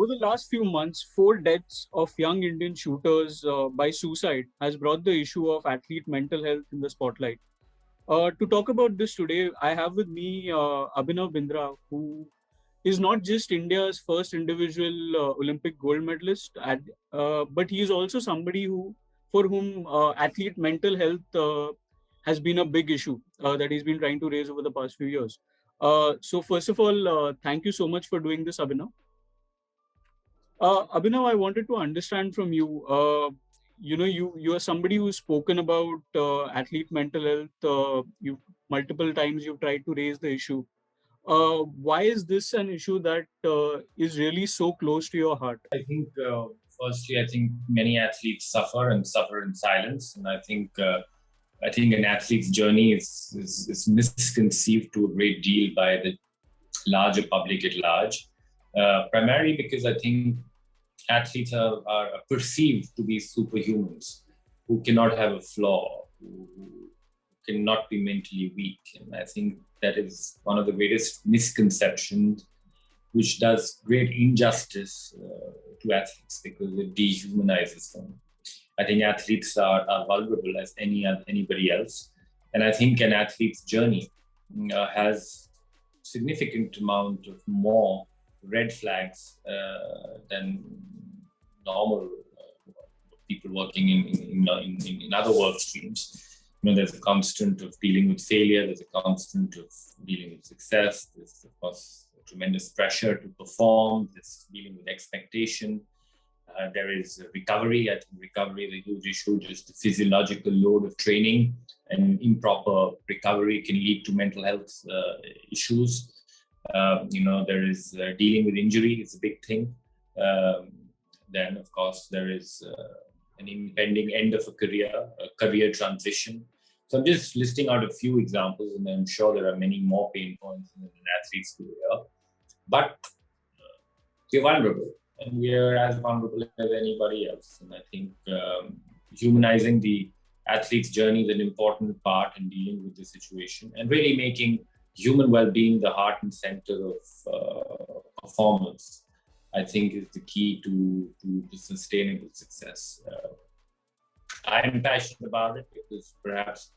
Over the last few months, four deaths of young Indian shooters by suicide has brought the issue of athlete mental health in the spotlight. To talk about this today, I have with me Abhinav Bindra, who is not just India's first individual Olympic gold medalist, but he is also somebody for whom athlete mental health has been a big issue that he's been trying to raise over the past few years. So, first of all, thank you so much for doing this, Abhinav. Abhinav, I wanted to understand from you. You are somebody who's spoken about athlete mental health. You multiple times you've tried to raise the issue. Why is this an issue that is really so close to your heart? I think, firstly, I think many athletes suffer and suffer in silence, and I think an athlete's journey is misconceived to a great deal by the larger public at large. Primarily because I think athletes are perceived to be superhumans who cannot have a flaw, who cannot be mentally weak. And I think that is one of the greatest misconceptions, which does great injustice to athletes because it dehumanizes them. I think athletes are vulnerable as anybody else. And I think an athlete's journey has significant amount of more red flags than normal people working in other work streams. There's a constant of dealing with failure. There's a constant of dealing with success. There's, of course, tremendous pressure to perform. There's dealing with expectation. There is recovery. I think recovery is a huge issue. Just the physiological load of training and improper recovery can lead to mental health issues. There is dealing with injury is a big thing. Then, of course, there is an impending end of a career transition. So I'm just listing out a few examples, and I'm sure there are many more pain points in an athlete's career. But we're vulnerable, and we are as vulnerable as anybody else. And I think humanizing the athlete's journey is an important part in dealing with the situation and really making human well-being the heart and center of performance, I think, is the key to sustainable success. I'm passionate about it because perhaps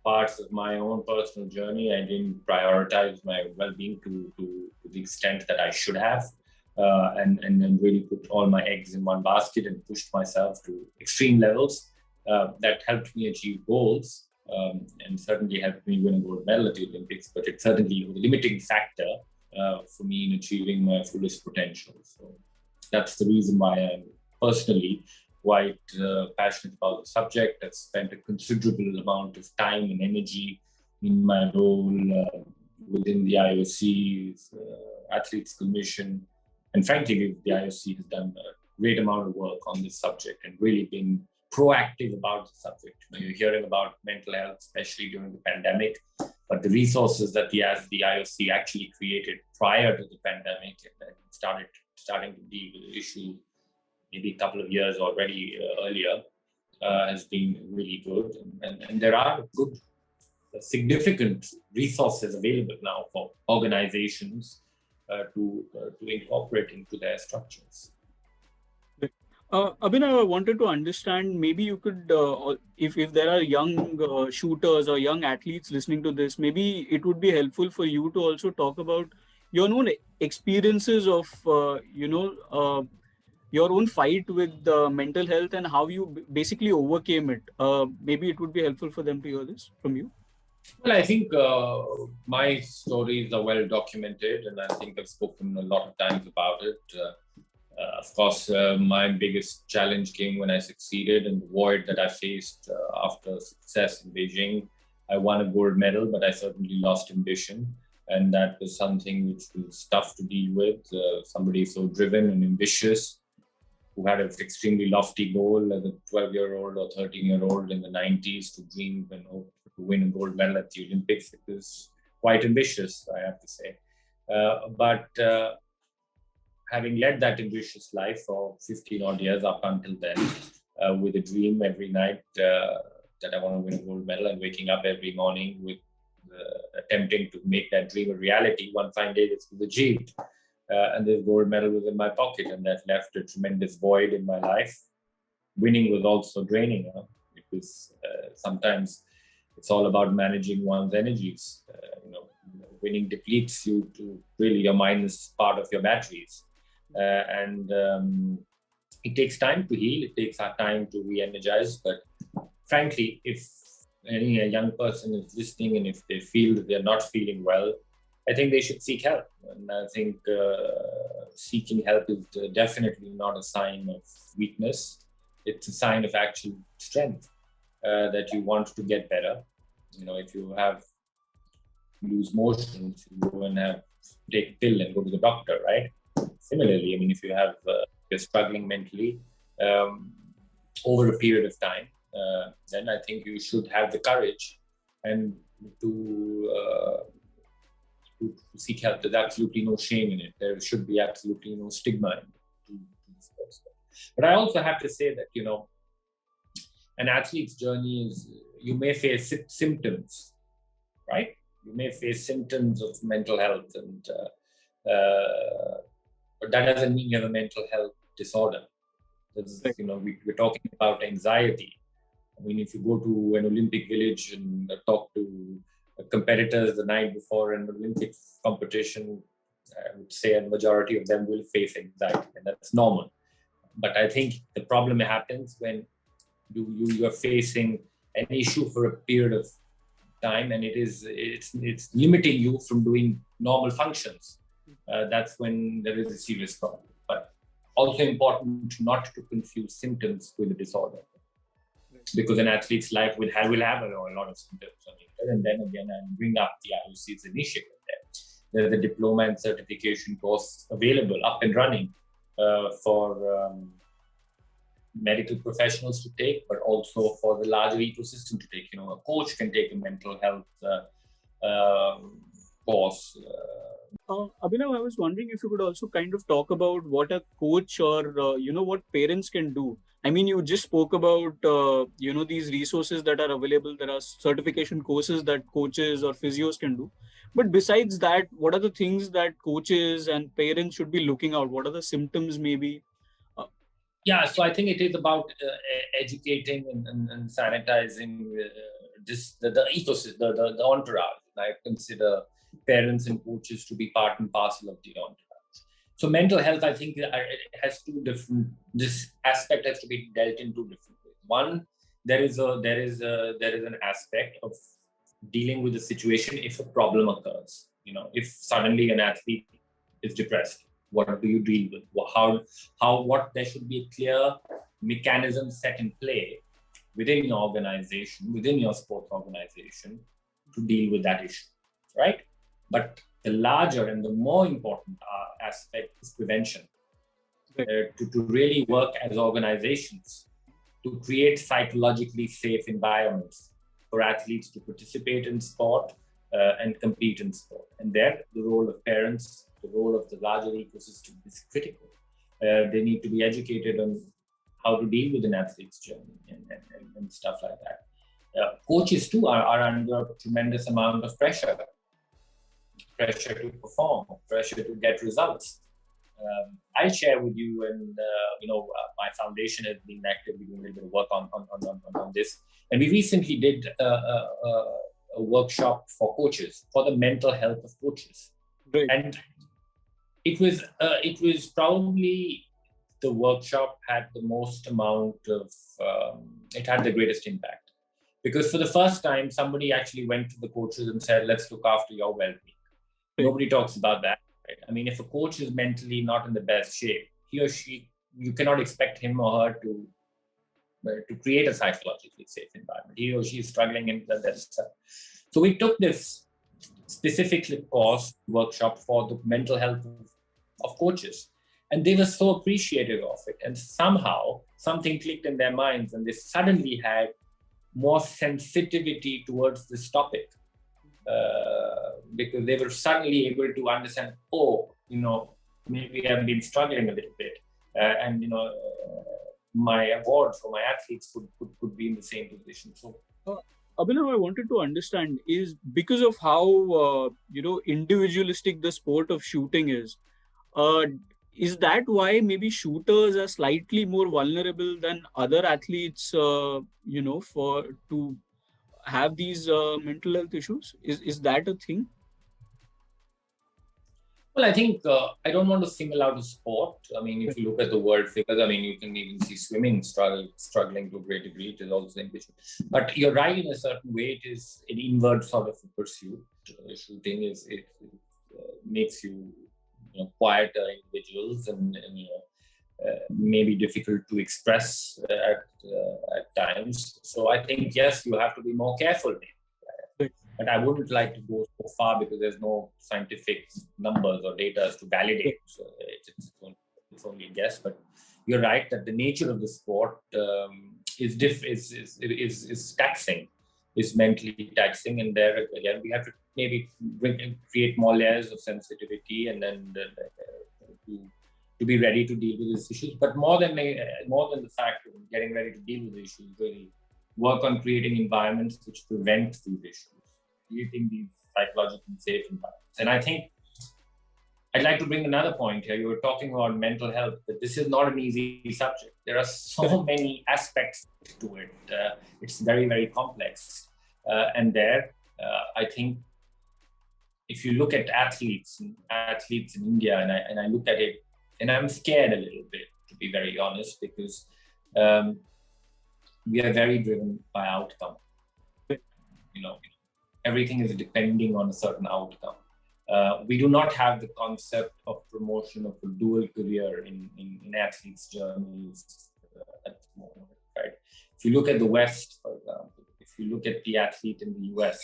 parts of my own personal journey, I didn't prioritize my well-being to the extent that I should have, and then really put all my eggs in one basket and pushed myself to extreme levels that helped me achieve goals. And certainly helped me win a gold medal at the Olympics, but it certainly was a limiting factor for me in achieving my fullest potential. So that's the reason why I'm personally quite passionate about the subject. I've spent a considerable amount of time and energy in my role within the IOC's Athletes Commission. And frankly, the IOC has done a great amount of work on this subject and really been proactive about the subject. You're hearing about mental health, especially during the pandemic, but the resources that the IOC actually created prior to the pandemic and starting to deal with the issue maybe a couple of years already earlier has been really good. And there are good, significant resources available now for organizations to incorporate into their structures. Abhinav, I wanted to understand, maybe you could, if there are young shooters or young athletes listening to this, maybe it would be helpful for you to also talk about your own experiences of, your own fight with mental health and how you basically overcame it. Maybe it would be helpful for them to hear this from you. Well, I think my stories are well documented, and I think I've spoken a lot of times about it. Of course, my biggest challenge came when I succeeded and the void that I faced after success in Beijing. I won a gold medal, but I certainly lost ambition. And that was something which was tough to deal with. Somebody so driven and ambitious, who had an extremely lofty goal as a 12-year-old or 13-year-old in the 90s to dream and hope to win a gold medal at the Olympics. It was quite ambitious, I have to say. But having led that ambitious life for 15 odd years up until then, with a dream every night that I want to win a gold medal, and waking up every morning with attempting to make that dream a reality, one fine day this was achieved. and the gold medal was in my pocket, and that left a tremendous void in my life. Winning was also draining. It was sometimes it's all about managing one's energies. Winning depletes you to really your mind is part of your batteries, and it takes time to heal. It takes our time to re-energize. But frankly, if any young person is listening and if they feel that they're not feeling well, I think they should seek help. And I think seeking help is definitely not a sign of weakness. It's a sign of actual strength that you want to get better. If you lose motion, you go and take a pill and go to the doctor, right? Similarly, if you have you're struggling mentally over a period of time, then I think you should have the courage and to seek help. There's absolutely no shame in it. There should be absolutely no stigma in it to this person. But I also have to say that, an athlete's journey is, you may face symptoms, right? You may face symptoms of mental health, but that doesn't mean you have a mental health disorder. We're talking about anxiety. If you go to an Olympic village and talk to competitors the night before an Olympic competition, I would say a majority of them will face anxiety, and that's normal. But I think the problem happens when you are facing an issue for a period of time, and it's limiting you from doing normal functions. That's when there is a serious problem. But also important not to confuse symptoms with a disorder, because an athlete's life will have a lot of symptoms. And then again, I bring up the IOC's initiative there. There's a diploma and certification course available, up and running, for medical professionals to take, but also for the larger ecosystem to take. A coach can take a mental health course. Abhinav, I was wondering if you could also kind of talk about what a coach or, what parents can do. You just spoke about, these resources that are available. There are certification courses that coaches or physios can do. But besides that, what are the things that coaches and parents should be looking out? What are the symptoms maybe? Yeah, so I think it is about educating and sanitizing the ecosystem, the entourage. I consider parents and coaches to be part and parcel of the entourage. So mental health, I think it has this aspect has to be dealt in two different ways. One, there is an aspect of dealing with the situation if a problem occurs. If suddenly an athlete is depressed, what do you deal with? What there should be a clear mechanism set in play within your organization, within your sports organization, to deal with that issue, right? But the larger and the more important aspect is prevention. To really work as organizations to create psychologically safe environments for athletes to participate in sport and compete in sport. And there, the role of parents, the role of the larger ecosystem is critical. They need to be educated on how to deal with an athlete's journey and stuff like that. Coaches too are under a tremendous amount of pressure to perform, pressure to get results. I'll share with you, and my foundation has been actively doing a little bit of work on this. And we recently did a workshop for coaches, for the mental health of coaches. Right. And it was probably the workshop had the most amount of, it had the greatest impact. Because for the first time, somebody actually went to the coaches and said, let's look after your well-being. Nobody talks about that. Right? If a coach is mentally not in the best shape, he or she, you cannot expect him or her to create a psychologically safe environment. He or she is struggling in that stuff. So we took this specifically course workshop for the mental health of coaches. And they were so appreciative of it. And somehow something clicked in their minds and they suddenly had more sensitivity towards this topic. Because they were suddenly able to understand, maybe I've been struggling a little bit. My awards for my athletes could be in the same position. So, Abhinav, I wanted to understand is because of how, individualistic the sport of shooting is, Uh, is that why maybe shooters are slightly more vulnerable than other athletes? For to have these mental health issues. Is that a thing? Well, I think I don't want to single out a sport. I mean, if you look at the world figures, I mean, you can even see swimming struggling to a great degree. It is also an issue. But you're right in a certain way. It is an inward sort of a pursuit. Shooting it makes you quieter individuals and maybe difficult to express at times. So I think yes, you have to be more careful. But I wouldn't like to go so far because there's no scientific numbers or data to validate. So it's only a guess. But you're right that the nature of the sport is taxing, is mentally taxing, and there again we have to maybe create more layers of sensitivity and then to be ready to deal with these issues. But more than the fact of getting ready to deal with the issues, really work on creating environments which prevent these issues, creating these psychologically safe environments. And I think I'd like to bring another point here. You were talking about mental health, but this is not an easy subject. There are so many aspects to it. It's very, very complex. And I think if you look at athletes in India, and I look at it, and I'm scared a little bit, to be very honest, because we are very driven by outcome. Everything is depending on a certain outcome. We do not have the concept of promotion of a dual career in athletes' journeys at the moment, right? If you look at the West, for example, if you look at the athlete in the US,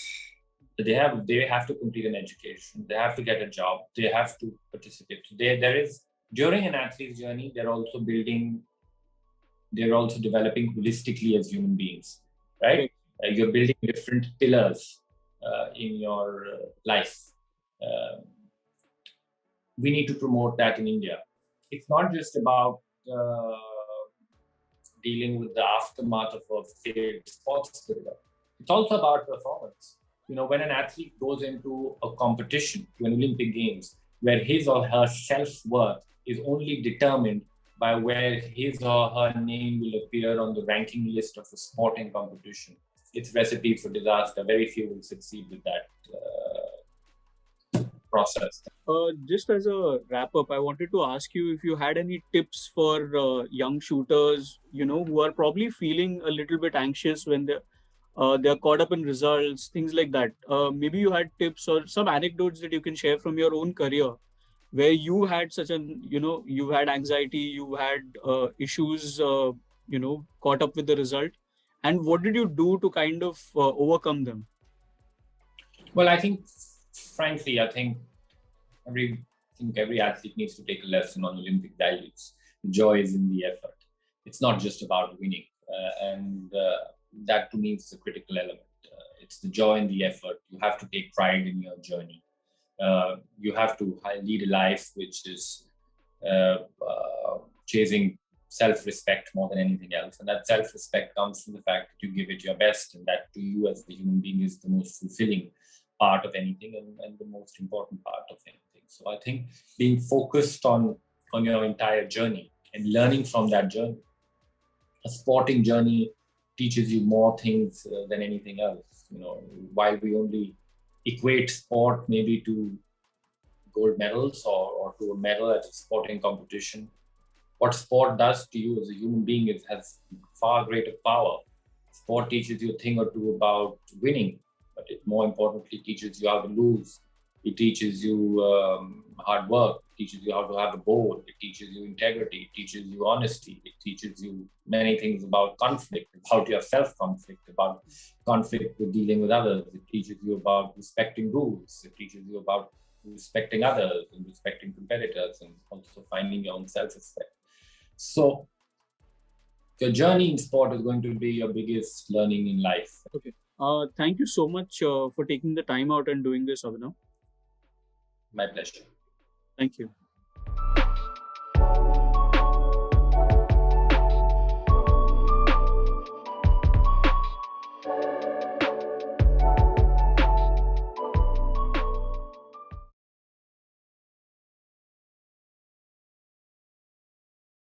they have to complete an education, they have to get a job, they have to participate. There is, during an athlete's journey, they're also developing holistically as human beings, right? You're building different pillars in your life. We need to promote that in India. It's not just about dealing with the aftermath of a failed sports career. It's also about performance. When an athlete goes into a competition, to an Olympic Games, where his or her self-worth is only determined by where his or her name will appear on the ranking list of a sporting competition, it's recipe for disaster. Very few will succeed with that process. Just as a wrap up, I wanted to ask you if you had any tips for young shooters, who are probably feeling a little bit anxious when they're caught up in results, things like that. Maybe you had tips or some anecdotes that you can share from your own career, where you had you had anxiety, you had issues, caught up with the result, and what did you do to kind of overcome them? Well, I think, frankly, every athlete needs to take a lesson on Olympic values. Joy is in the effort. It's not just about winning, and that to me is the critical element. It's the joy in the effort. You have to take pride in your journey. You have to lead a life which is chasing self-respect more than anything else. And that self-respect comes from the fact that you give it your best, and that to you as a human being is the most fulfilling part of anything and the most important part of anything. So I think being focused on your entire journey and learning from that journey. A sporting journey teaches you more things than anything else. While we only equate sport maybe to gold medals or to a medal at a sporting competition, what sport does to you as a human being has far greater power. Sport teaches you a thing or two about winning, but it more importantly teaches you how to lose. It teaches you hard work. It teaches you how to have a goal. It teaches you integrity. It teaches you honesty. It teaches you many things about conflict, about your self-conflict, about conflict with dealing with others. It teaches you about respecting rules. It teaches you about respecting others and respecting competitors, and also finding your own self-respect. So your journey in sport is going to be your biggest learning in life. Okay. Thank you so much for taking the time out and doing this, Abhinav. My pleasure. Thank you.